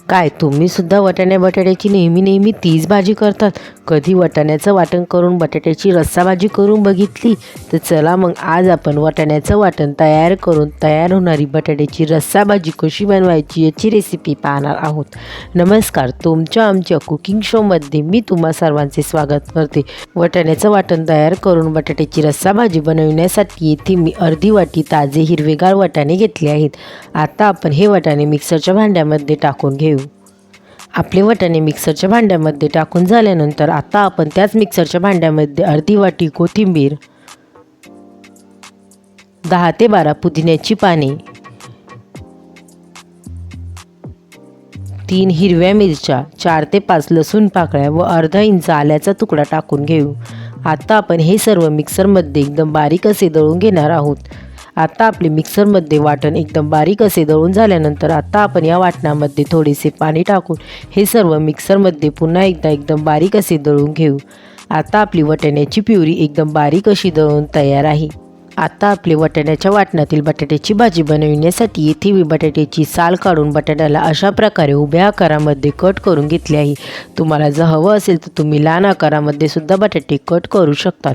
काय तुम्ही सुद्धा वाटाण्या बटाट्याची नेहमी तीच भाजी करतात? कधी वाटाण्याचं वाटण करून बटाट्याची रस्सा भाजी करून बघितली? तर चला मग आज आपण वाटाण्याचं वाटण तयार करून तयार होणारी बटाट्याची रस्सा भाजी कशी बनवायची याची रेसिपी पाहणार आहोत. नमस्कार, तुमच्या आमच्या कुकिंग शोमध्ये मी तुम्हा सर्वांचे स्वागत करते. वाटाण्याचं वाटण तयार करून बटाट्याची रस्सा भाजी बनवण्यासाठी येथे मी अर्धी वाटी ताजे हिरवेगार वाटाणे घेतले आहेत. आता आपण हे वाटाणे मिक्सरच्या भांड्यामध्ये टाकून घेऊ. आपले वाटाणे मिक्सरच्या भांड्यामध्ये टाकून झाल्यानंतर आता आपण त्याच मिक्सरच्या भांड्यामध्ये अर्धी वाटी कोथिंबीर, 10 ते 12 पुदिन्याची पाने, 3 हिरव्या मिरच्या, 4 ते 5 लसूण पाकळ्या व अर्धा इंच आल्याचा तुकडा टाकून घेऊ. आता आपण हे सर्व मिक्सरमध्ये एकदम बारीक असे दळून घेणार आहोत. आता आपले मिक्सरमध्ये वाटण एकदम बारीक असे दळून झाल्यानंतर आता आपण या वाटणामध्ये थोडेसे पाणी टाकून हे सर्व मिक्सरमध्ये पुन्हा एकदा एकदम बारीक असे दळून घेऊ. आता आपली वाटाण्याची प्युरी एकदम बारीक अशी दळून तयार आहे. आता आपले वाटाण्याच्या वाटणातील बटाट्याची भाजी बनविण्यासाठी येथे मी बटाट्याची साल काढून बटाट्याला अशा प्रकारे उभ्या आकारामध्ये कट करून घेतले आहे. तुम्हाला जर हवं असेल तर तुम्ही लहान आकारामध्ये सुद्धा बटाटे कट करू शकतात.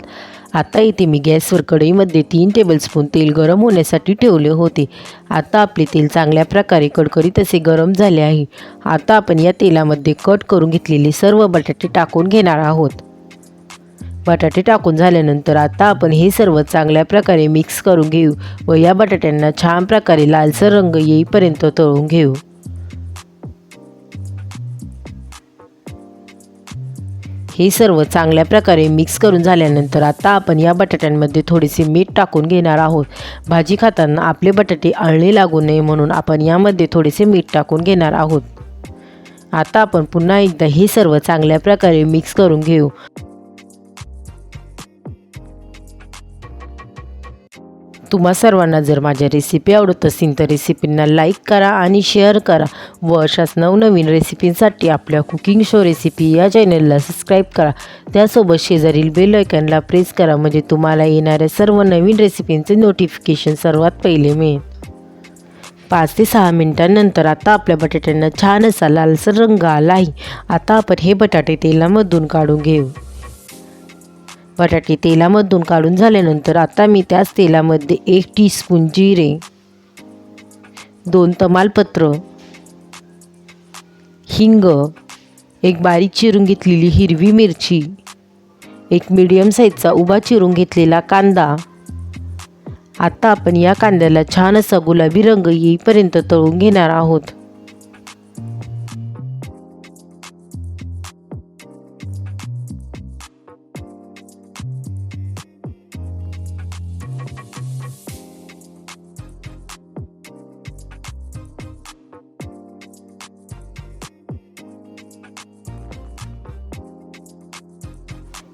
आता इथे मी गॅसवर कढईमध्ये 3 टेबलस्पून तेल गरम होण्यासाठी ठेवले होते. आता आपले तेल चांगल्या प्रकारे कडकडीत असे गरम झाले आहे. आता आपण या तेलामध्ये कट करून घेतलेले सर्व बटाटे टाकून घेणार आहोत. बटाटे टाकून झाल्यानंतर आता आपण हे सर्व चांगल्या प्रकारे मिक्स करून घेऊ व या बटाट्यांना छान प्रकारे लालसर रंग येईपर्यंत तळून घेऊ. हे सर्व चांगल्या प्रकारे मिक्स करून झाल्यानंतर आता आपण या बटाट्यांमध्ये थोडेसे मीठ टाकून घेणार आहोत. भाजी खाताना आपले बटाटे आळणे लागू नये म्हणून आपण यामध्ये थोडेसे मीठ टाकून घेणार आहोत. आता आपण पुन्हा एकदा हे सर्व चांगल्या प्रकारे मिक्स करून घेऊ. तुम्हा सर्वांना जर माझ्या रेसिपी आवडत असतील तर रेसिपींना लाईक करा आणि शेअर करा व अशाच नवनवीन रेसिपींसाठी आपल्या कुकिंग शो रेसिपी या चॅनलला सबस्क्राईब करा. त्यासोबत शेजारील बेल आयकॉनला प्रेस करा म्हणजे तुम्हाला येणाऱ्या सर्व नवीन रेसिपींचे नोटिफिकेशन सर्वात पहिले मिळेल. 5 ते 6 मिनिटांनंतर आता आपल्या बटाट्यांना छान असा लालसर रंग आला आहे. आता आपण हे बटाटे तेलामधून काढून घेऊ. बटाटे तेलामधून काढून झाल्यानंतर आता मी त्याच तेलामध्ये 1 टीस्पून जिरे, 2 तमालपत्र, हिंग, 1 बारीक चिरून घेतलेली हिरवी मिरची, 1 मीडियम साईजचा उभा चिरून घेतलेला कांदा. आता आपण या कांद्याला छान असा गुलाबी रंग येईपर्यंत तळून घेणार आहोत.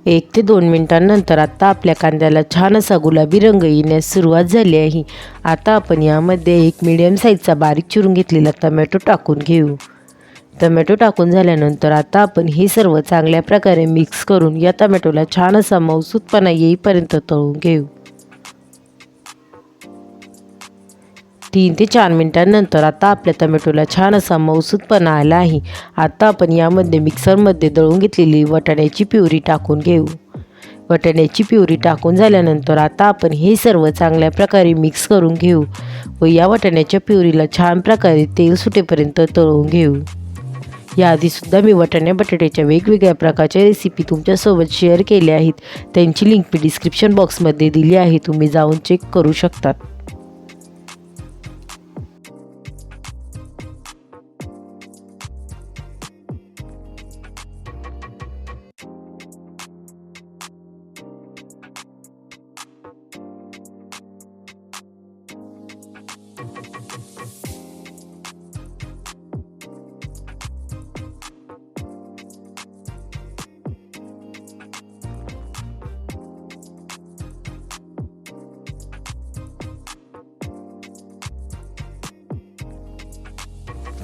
एक ते 2 मिनिटांनंतर आता आपल्या कांद्याला छान असा गुलाबी रंग येण्यास सुरुवात झाली आहे. आता आपण यामध्ये 1 मीडियम साईजचा बारीक चिरून घेतलेला टोमॅटो टाकून घेऊ. टोमॅटो टाकून झाल्यानंतर आता आपण हे सर्व चांगल्या प्रकारे मिक्स करून या टोमॅटोला छान असा मऊसूतपणा येईपर्यंत तळून घेऊ. 3 ते 4 मिनिटांनंतर आता आपल्या टोमॅटोला छान असा मऊसूतपणा आला आहे. आता आपण यामध्ये मिक्सरमध्ये दळून घेतलेली वाटाण्याची प्युरी टाकून घेऊ. वाटाण्याची प्युरी टाकून झाल्यानंतर आता आपण हे सर्व चांगल्या प्रकारे मिक्स करून घेऊ व या वाटाण्याच्या प्युरीला छान प्रकारे तेल सुटेपर्यंत तळून घेऊ. याआधीसुद्धा मी वाटाण्या बटाट्याच्या वेगवेगळ्या प्रकारच्या रेसिपी तुमच्यासोबत शेअर केल्या आहेत. त्यांची लिंक मी डिस्क्रिप्शन बॉक्समध्ये दिली आहे, तुम्ही जाऊन चेक करू शकतात.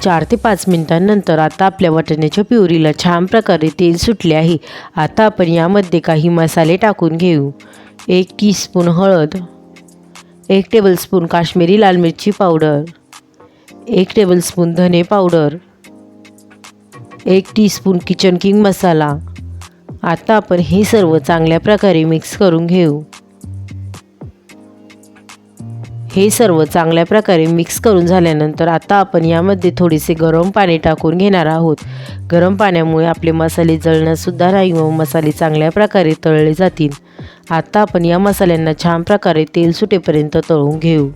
चार ते 5 मिनिटांनंतर आता आपल्या वाटाण्याच्या प्युरीला छान प्रकारे तेल सुटले आहे. आता आपण यामध्ये काही मसाले टाकून घेऊ. 1 टीस्पून हळद, 1 टेबलस्पून काश्मीरी लाल मिरची पावडर, 1 टेबलस्पून धने पावडर, 1 टीस्पून किचन किंग मसाला। आता आपण हे सर्व चांगल्या प्रकारे मिक्स करून घेऊ। हे सर्व चांगल्या प्रकारे मिक्स करून झाल्यानंतर आता आपण यामध्ये थोडेसे गरम पाणी टाकून घेणार आहोत। गरम पाण्यामुळे आपले मसाले जळणंसुद्धा नाही व मसाले चांगल्या प्रकारे तळले जातील। आता आपण या मसाल्यांना छान प्रकारे तेल सुटेपर्यंत तळून घेऊ।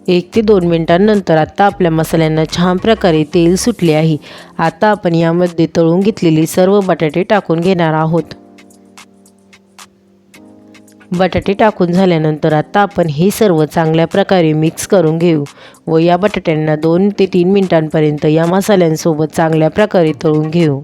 1 ते 2 मिनिटांनंतर आता आपल्या मसाल्यांना छान प्रकारे तेल सुटले आहे। आता आपण यामध्ये तळून घेतलेले सर्व बटाटे टाकून घेणार आहोत। बटाटे टाकून झाल्यानंतर आता आपण हे सर्व चांगल्या प्रकारे मिक्स करून घेऊ व या बटाट्यांना 2 ते 3 मिनिटांपर्यंत या मसाल्यांसोबत चांगल्या प्रकारे तळून घेऊ।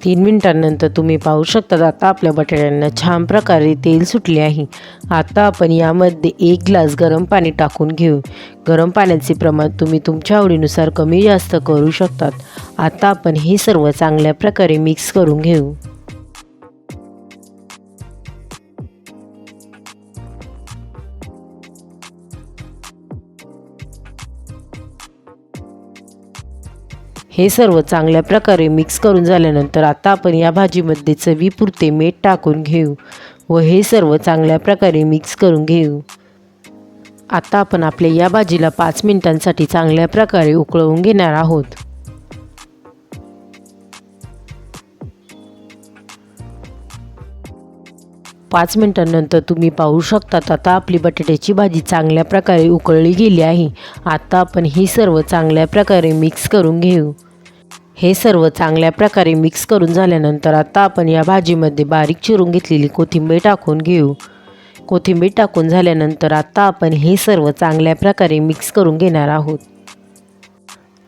3 मिनिटांनंतर तुम्ही पाहू शकता आता आपल्या बटाट्यांना छान प्रकारे तेल सुटले आहे। आता आपण यामध्ये 1 ग्लास गरम पाणी टाकून घेऊ। गरम पाण्याचे प्रमाण तुम्ही तुमच्या आवडीनुसार कमी जास्त करू शकतात। आता आपण हे सर्व चांगल्या प्रकारे मिक्स करून घेऊ। हे सर्व चांगल्या प्रकारे मिक्स करून झाल्यानंतर आता आपण या भाजीमध्ये चवीपुरते मीठ टाकून घेऊ व हे सर्व चांगल्या प्रकारे मिक्स करून घेऊ। आता आपण आपल्या या भाजीला 5 मिनिटांसाठी चांगल्या प्रकारे उकळवून घेणार आहोत। 5 मिनिटांनंतर तुम्ही पाहू शकता आता आपली बटाट्याची भाजी चांगल्या प्रकारे उकळली गेली आहे। आता आपण ही सर्व चांगल्या प्रकारे मिक्स करून घेऊ। हे सर्व चांगल्या प्रकारे मिक्स करून झाल्यानंतर आता आपण या भाजीमध्ये बारीक चिरून घेतलेली कोथिंबीर टाकून घेऊ। कोथिंबीर टाकून झाल्यानंतर आता आपण हे सर्व चांगल्या प्रकारे मिक्स करून घेणार आहोत।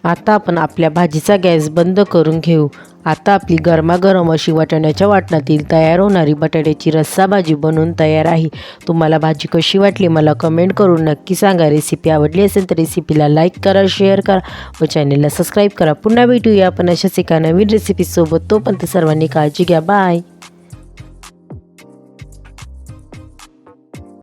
आता आपण आपल्या भाजीचा गॅस बंद करून घेऊ। आता आपली गरमागरम अशी वाटाण्याच्या वाटणातील तयार होणारी बटाट्याची रस्सा भाजी बनवून तयार आहे। तुम्हाला भाजी कशी वाटली मला कमेंट करून नक्की सांगा। रेसिपी आवडली असेल तर रेसिपीला लाईक करा, शेअर करा व चॅनलला सबस्क्राईब करा। पुन्हा भेटूया आपण अशाच एका नवीन रेसिपीसोबत। तोपर्यंत सर्वांनी काळजी घ्या। बाय।